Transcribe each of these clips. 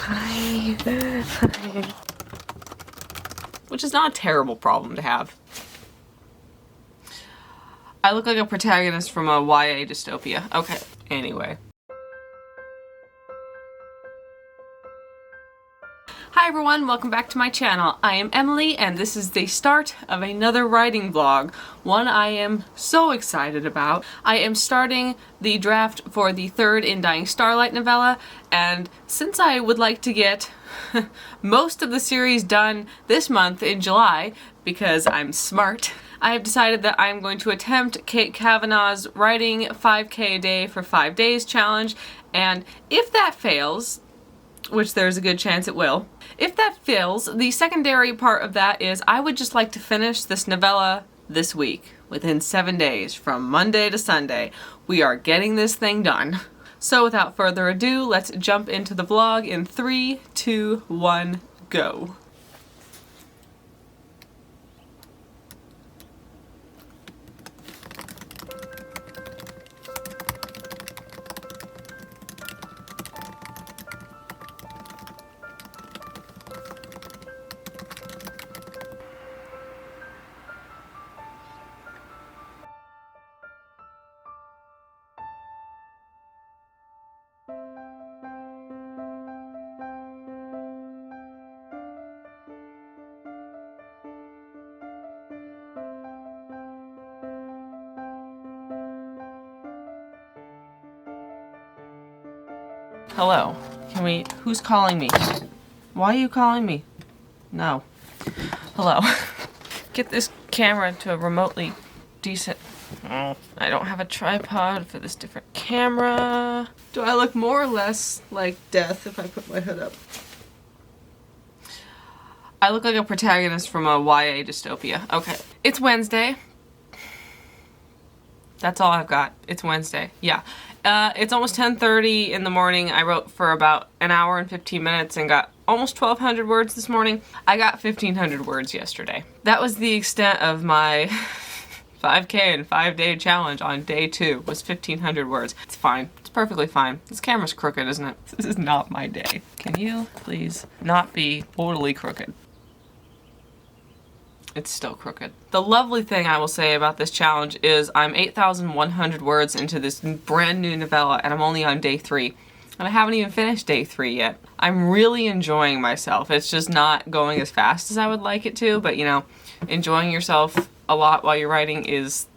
Hi. Which is not a terrible problem to have. I look like a protagonist from a YA dystopia. Okay, anyway. Hi everyone, welcome back to my channel. I am Emily and this is the start of another writing vlog, one I am so excited about. I am starting the draft for the third In Dying Starlight novella, and since I would like to get most of the series done this month in July, because I'm smart, I have decided that I'm going to attempt Kate Cavanaugh's writing 5K a day for 5 days challenge, and if that fails, which there's a good chance it will, if that fails, the secondary part of that is I would just like to finish this novella this week, within 7 days, from Monday to Sunday. We are getting this thing done. So without further ado, let's jump into the vlog in 3, 2, 1, go. Hello. Who's calling me? Why are you calling me? No. Hello. Get this camera to a remotely decent... I don't have a tripod for this different camera. Do I look more or less like death if I put my hood up? I look like a protagonist from a YA dystopia. Okay. It's Wednesday. That's all I've got. It's Wednesday. Yeah. It's almost 10:30 in the morning. I wrote for about an hour and 15 minutes and got almost 1,200 words this morning. I got 1,500 words yesterday. That was the extent of my 5K and 5-day challenge on day 2, was 1,500 words. It's fine. It's perfectly fine. This camera's crooked, isn't it? This is not my day. Can you please not be totally crooked? It's still crooked. The lovely thing I will say about this challenge is I'm 8,100 words into this brand new novella and I'm only on day 3. And I haven't even finished day 3 yet. I'm really enjoying myself. It's just not going as fast as I would like it to, but you know, enjoying yourself a lot while you're writing is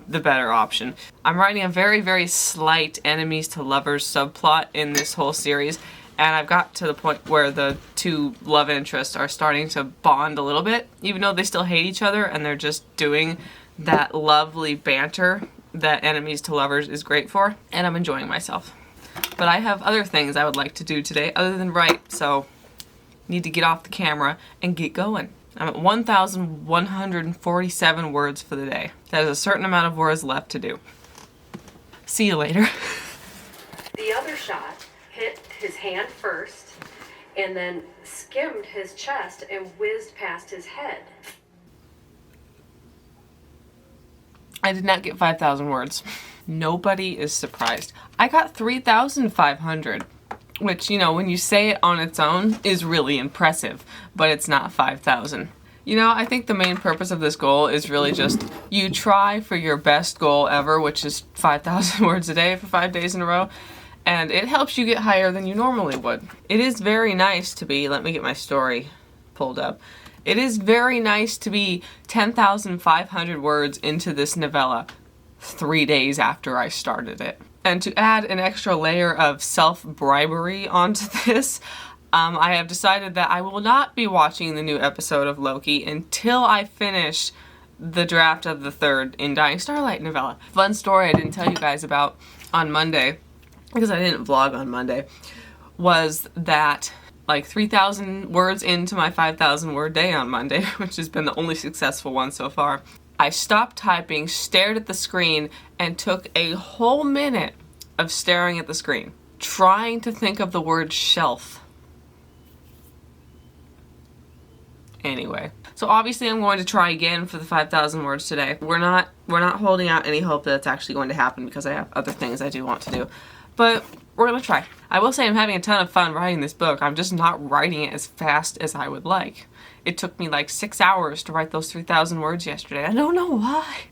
the better option. I'm writing a very, very slight enemies to lovers subplot in this whole series, and I've got to the point where the two love interests are starting to bond a little bit, even though they still hate each other and they're just doing that lovely banter that enemies to lovers is great for, and I'm enjoying myself. But I have other things I would like to do today other than write, so need to get off the camera and get going. I'm at 1,147 words for the day. That is a certain amount of words left to do. See you later. The other shot hit his hand first and then skimmed his chest and whizzed past his head. I did not get 5,000 words. Nobody is surprised. I got 3,500, which, you know, when you say it on its own is really impressive, but it's not 5,000. You know, I think the main purpose of this goal is really just you try for your best goal ever, which is 5,000 words a day for 5 days in a row, and it helps you get higher than you normally would. It is very nice to be, let me get my story pulled up. It is very nice to be 10,500 words into this novella 3 days after I started it. And to add an extra layer of self-bribery onto this, I have decided that I will not be watching the new episode of Loki until I finish the draft of the third In Dying Starlight novella. Fun story I didn't tell you guys about on Monday, because I didn't vlog on Monday, was that like 3,000 words into my 5,000 word day on Monday, which has been the only successful one so far, I stopped typing, stared at the screen, and took a whole minute of staring at the screen, trying to think of the word shelf. Anyway, so obviously I'm going to try again for the 5,000 words today. We're not holding out any hope that it's actually going to happen because I have other things I do want to do. but we're gonna try. I will say I'm having a ton of fun writing this book. I'm just not writing it as fast as I would like. It took me like 6 hours to write those 3,000 words yesterday. I don't know why.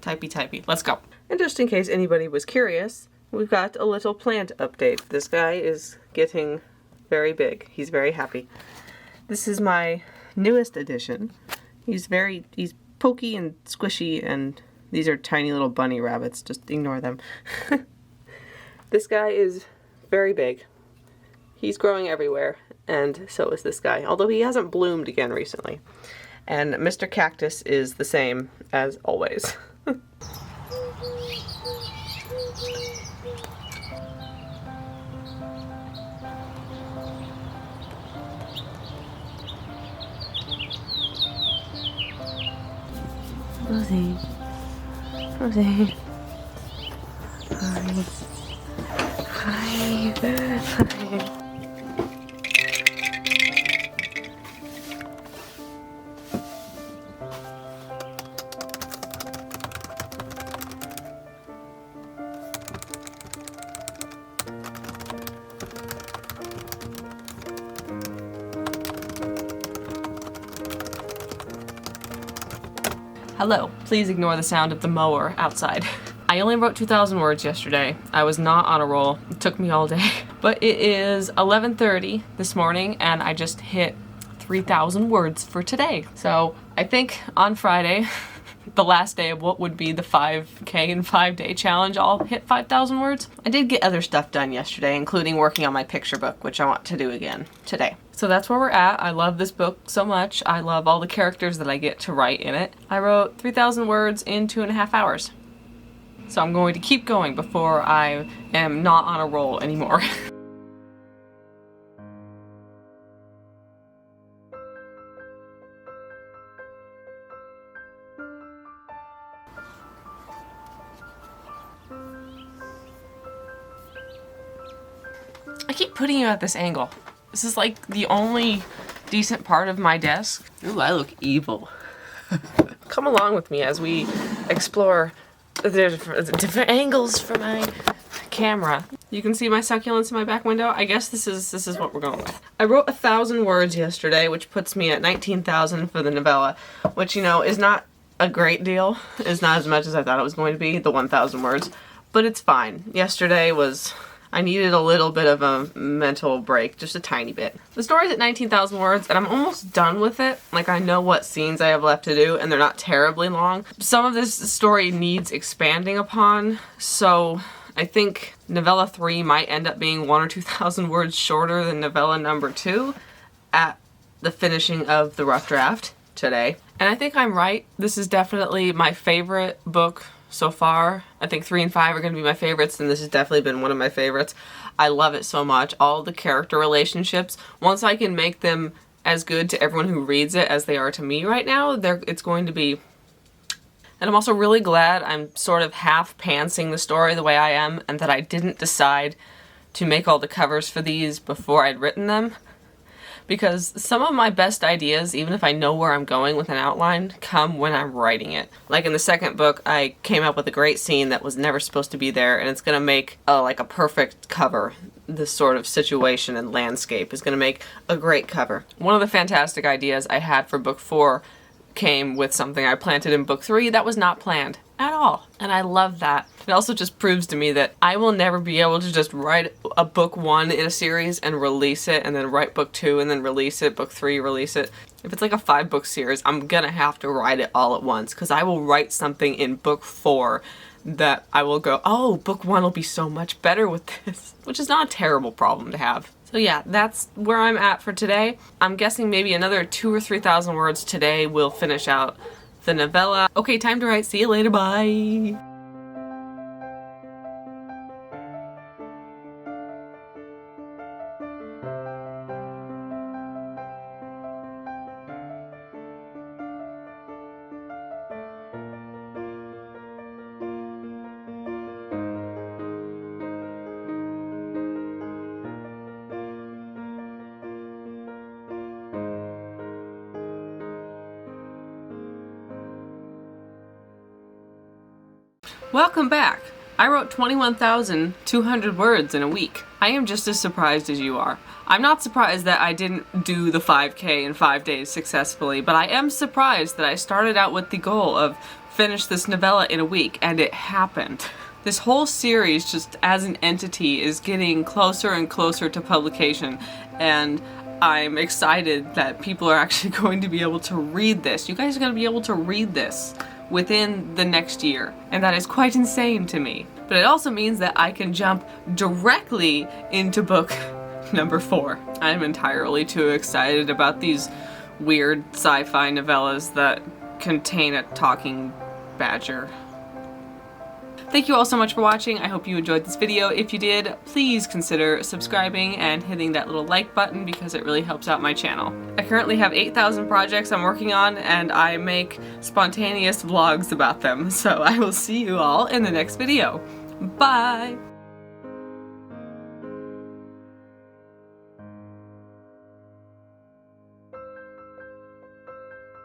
Typey. Let's go. And just in case anybody was curious, we've got a little plant update. This guy is getting very big. He's very happy. This is my newest addition. He's pokey and squishy, and these are tiny little bunny rabbits. Just ignore them. This guy is very big. He's growing everywhere, and so is this guy, although he hasn't bloomed again recently. And Mr. Cactus is the same as always. Rosie. Rosie. Hi. Hi. Hi. Hello, please ignore the sound of the mower outside. I only wrote 2,000 words yesterday. I was not on a roll. It took me all day. But it is 11:30 this morning and I just hit 3,000 words for today. So I think on Friday, the last day of what would be the 5K and 5-day challenge, I'll hit 5,000 words. I did get other stuff done yesterday, including working on my picture book, which I want to do again today. So that's where we're at. I love this book so much. I love all the characters that I get to write in it. I wrote 3,000 words in 2.5 hours. So I'm going to keep going before I am not on a roll anymore. I keep putting you at this angle. This is like the only decent part of my desk. Ooh, I look evil. Come along with me as we explore the different angles for my camera. You can see my succulents in my back window. I guess this is what we're going with. I wrote 1,000 words yesterday, which puts me at 19,000 for the novella, which, you know, is not a great deal. It's not as much as I thought it was going to be, the 1,000 words, but it's fine. Yesterday was... I needed a little bit of a mental break, just a tiny bit. The story's at 19,000 words, and I'm almost done with it. Like, I know what scenes I have left to do, and they're not terribly long. Some of this story needs expanding upon, so I think novella 3 might end up being 1,000 or 2,000 words shorter than novella number 2 at the finishing of the rough draft today. And I think I'm right. This is definitely my favorite book so far. I think 3 and 5 are going to be my favorites, and this has definitely been one of my favorites. I love it so much. All the character relationships, once I can make them as good to everyone who reads it as they are to me right now, it's going to be... And I'm also really glad I'm sort of half pantsing the story the way I am, and that I didn't decide to make all the covers for these before I'd written them. Because some of my best ideas, even if I know where I'm going with an outline, come when I'm writing it. Like in the second book, I came up with a great scene that was never supposed to be there, and it's gonna make like a perfect cover. This sort of situation and landscape is gonna make a great cover. One of the fantastic ideas I had for book 4 came with something I planted in book 3 that was not planned at all. And I love that. It also just proves to me that I will never be able to just write a book 1 in a series and release it, and then write book 2 and then release it, book 3, release it. If it's like a 5-book series, I'm gonna have to write it all at once, because I will write something in book 4 that I will go, oh, book 1 will be so much better with this, which is not a terrible problem to have. So yeah, that's where I'm at for today. I'm guessing maybe another 2,000 or 3,000 words today will finish out the novella. Okay, time to write. See you later. Bye. Welcome back. I wrote 21,200 words in a week. I am just as surprised as you are. I'm not surprised that I didn't do the 5K in 5 days successfully, but I am surprised that I started out with the goal of finish this novella in a week, and it happened. This whole series, just as an entity, is getting closer and closer to publication, and I'm excited that people are actually going to be able to read this. You guys are going to be able to read this within the next year, and that is quite insane to me. But it also means that I can jump directly into book number 4. I'm entirely too excited about these weird sci-fi novellas that contain a talking badger. Thank you all so much for watching. I hope you enjoyed this video. If you did, please consider subscribing and hitting that little like button because it really helps out my channel. I currently have 8,000 projects I'm working on, and I make spontaneous vlogs about them. So I will see you all in the next video. Bye!